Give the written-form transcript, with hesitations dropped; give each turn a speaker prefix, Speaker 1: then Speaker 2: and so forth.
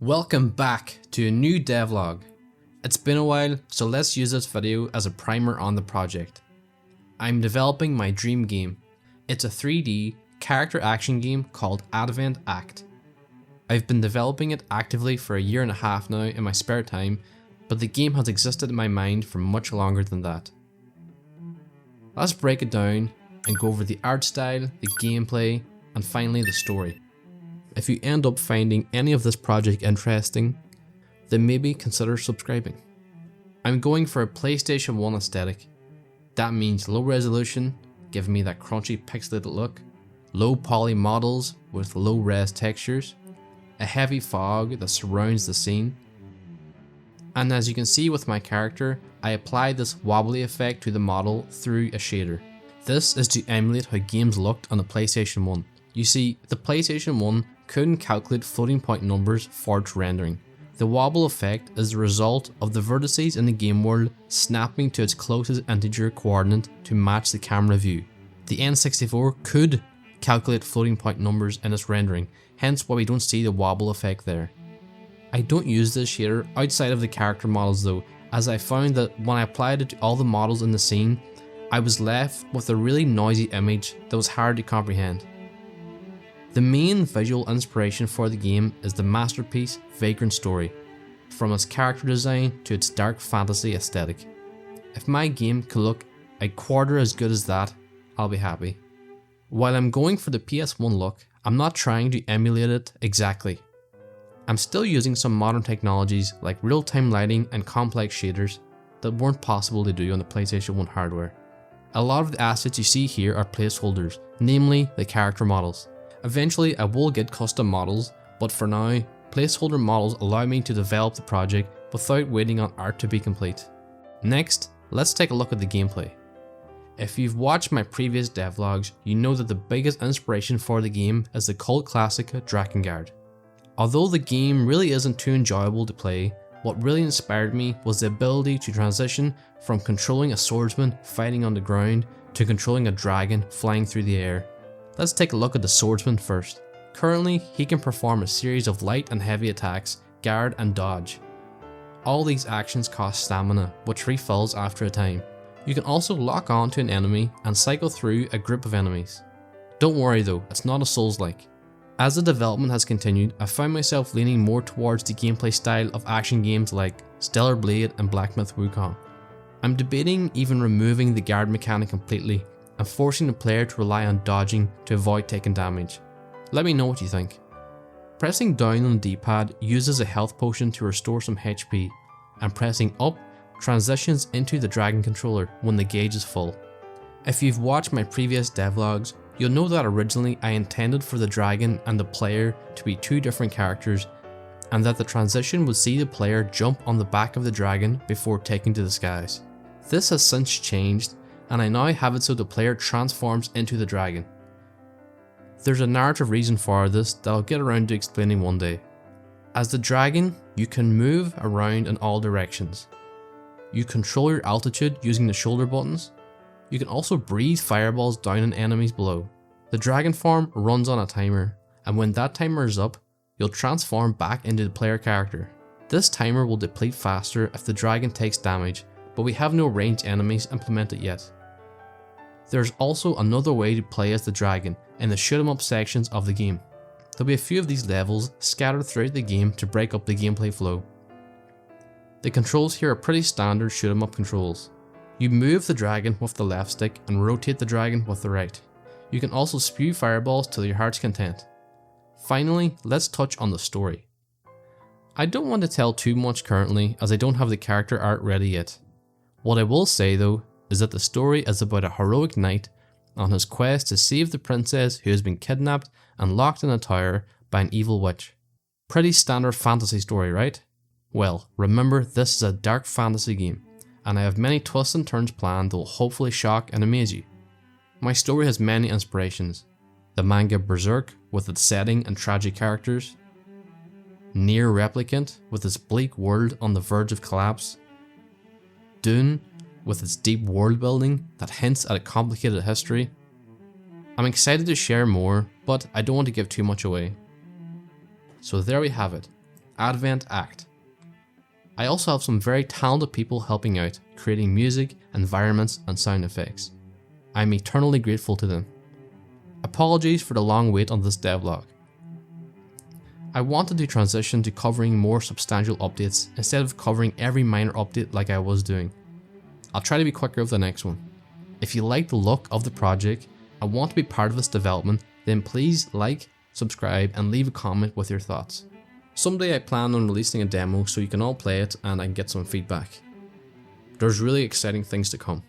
Speaker 1: Welcome back to a new devlog. It's been a while, so let's use this video as a primer on the project. I'm developing my dream game. It's a 3D character action game called Act. I've been developing it actively for a year and a half now in my spare time, but the game has existed in my mind for much longer than that. Let's break it down and go over the art style, the gameplay, and finally the story. If you end up finding any of this project interesting, then maybe consider subscribing. I'm going for a PlayStation 1 aesthetic. That means low resolution, giving me that crunchy pixelated look, low poly models with low res textures, a heavy fog that surrounds the scene, and as you can see with my character, I applied this wobbly effect to the model through a shader. This is to emulate how games looked on the PlayStation 1. You see, the PlayStation 1 couldn't calculate floating point numbers for its rendering. The wobble effect is the result of the vertices in the game world snapping to its closest integer coordinate to match the camera view. The N64 could calculate floating point numbers in its rendering, hence why we don't see the wobble effect there. I don't use this shader outside of the character models though, as I found that when I applied it to all the models in the scene, I was left with a really noisy image that was hard to comprehend. The main visual inspiration for the game is the masterpiece Vagrant Story, from its character design to its dark fantasy aesthetic. If my game could look a quarter as good as that, I'll be happy. While I'm going for the PS1 look, I'm not trying to emulate it exactly. I'm still using some modern technologies like real-time lighting and complex shaders that weren't possible to do on the PlayStation 1 hardware. A lot of the assets you see here are placeholders, namely the character models. Eventually I will get custom models, but for now, placeholder models allow me to develop the project without waiting on art to be complete. Next, let's take a look at the gameplay. If you've watched my previous devlogs, you know that the biggest inspiration for the game is the cult classic Drakengard. Although the game really isn't too enjoyable to play, what really inspired me was the ability to transition from controlling a swordsman fighting on the ground to controlling a dragon flying through the air. Let's take a look at the swordsman first. Currently, he can perform a series of light and heavy attacks, guard and dodge. All these actions cost stamina, which refills after a time. You can also lock on to an enemy and cycle through a group of enemies. Don't worry though, it's not a Souls-like. As the development has continued, I found myself leaning more towards the gameplay style of action games like Stellar Blade and Black Myth Wukong. I'm debating even removing the guard mechanic completely and forcing the player to rely on dodging to avoid taking damage. Let me know what you think. Pressing down on the D-pad uses a health potion to restore some HP, and pressing up transitions into the dragon controller when the gauge is full. If you've watched my previous devlogs, you'll know that originally I intended for the dragon and the player to be two different characters, and that the transition would see the player jump on the back of the dragon before taking to the skies. This has since changed, and I now have it so the player transforms into the dragon. There's a narrative reason for this that I'll get around to explaining one day. As the dragon, you can move around in all directions. You control your altitude using the shoulder buttons. You can also breathe fireballs down on enemies below. The dragon form runs on a timer, and when that timer is up, you'll transform back into the player character. This timer will deplete faster if the dragon takes damage, but we have no ranged enemies implemented yet. There's also another way to play as the dragon in the shoot 'em up sections of the game. There'll be a few of these levels scattered throughout the game to break up the gameplay flow. The controls here are pretty standard shoot 'em up controls. You move the dragon with the left stick and rotate the dragon with the right. You can also spew fireballs to your heart's content. Finally, let's touch on the story. I don't want to tell too much currently as I don't have the character art ready yet. What I will say though is that the story is about a heroic knight on his quest to save the princess who has been kidnapped and locked in a tower by an evil witch. Pretty standard fantasy story, right? Well, remember this is a dark fantasy game, and I have many twists and turns planned that will hopefully shock and amaze you. My story has many inspirations. The manga Berserk with its setting and tragic characters, Nier Replicant with its bleak world on the verge of collapse, Dune with its deep world building that hints at a complicated history. I'm excited to share more, but I don't want to give too much away. So there we have it. Advent Act. I also have some very talented people helping out, creating music, environments, and sound effects. I'm eternally grateful to them. Apologies for the long wait on this devlog. I wanted to transition to covering more substantial updates instead of covering every minor update like I was doing. I'll try to be quicker with the next one. If you like the look of the project and want to be part of its development, then please like, subscribe, and leave a comment with your thoughts. Someday I plan on releasing a demo so you can all play it and I can get some feedback. There's really exciting things to come.